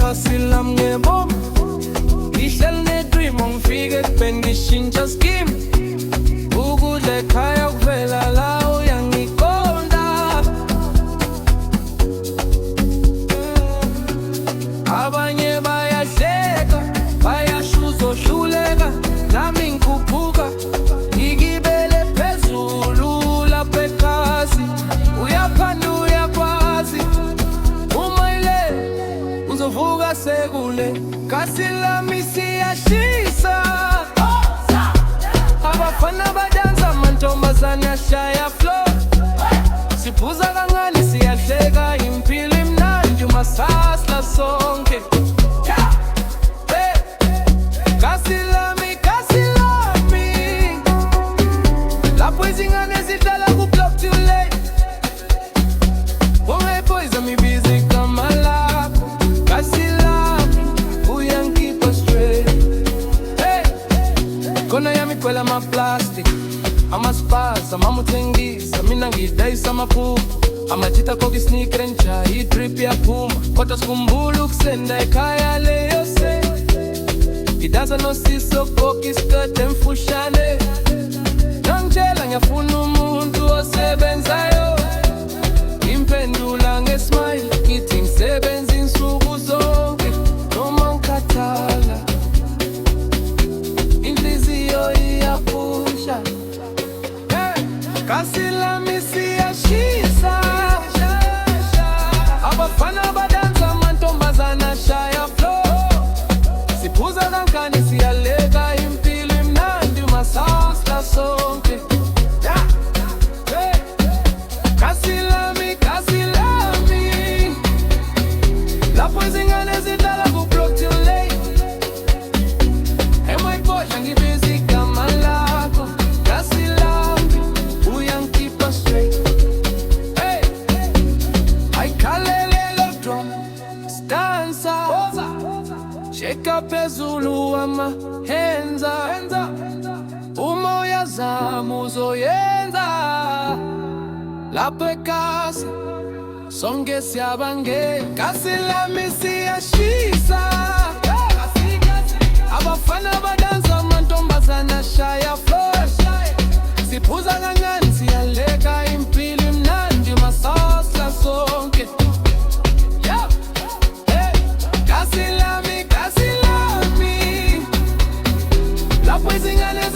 kasi lami ngiyabonga. Ngihleli ne-dream ngifike ekubeni ngishintsha scheme. Ukudla ekhaya kuvela la uyangiqonda. Abanye bayahleka, bayasho uzohluleka, nami ngikhuphuka ngigibele phezulu lapha ekhasi. Uyaphanda uyakwazi, uma ile uzovuka sekule. Kasi lami siyashisa, abafana badansa, amantombazane ashaya flow. Siphuza kancane siyahleka, impilo imnandi umasasla sonke. Kasi lami, lapho izingane zihlala ku-block too late. Ungayiphoyisa mibizi igama lakho. Kasi lami uyangikhipha straight. Khona yami igcwele ama-plastic, ama-spars, amamuthengisa. Mina ngidayisa amaphupho, amajita koke isneaker entsha, i-drip yaphuma. Kodwa sikhumbula ukusenda ekhaya leyo se. Ngidansa nosiso koke iskirt emfushane. Nangitshela ngiyafuna umuntu osebenzayo, impendula ngesmile, ngithi ngisebenza insuku zonke noma ngikhathala. Inhliziyo iyaphusha, kasi lami siyashisa, abafana badansa, amantombazane ashaya flow. Siphuza kancane siyaleka, impilo imnandi umasasla sonke. Kasi lami, lapho izingane zihlala ku-block too late. Ungayiphoyisa ngibizi igama lakho. Kasi lami uyangikhipha straight. Ayikhalelelo drum, sidansa, sheka phezulu ama-hands up. Uma uyazama uzoyenza lapho ekhasi, sonke siyabangena. Kasi lami siyashisa, abafana badansa, amantombazane ashaya flow. Siphuza kancane siyaleka, impilo imnandi umasasla sonke. Kasi lami, lapho izingane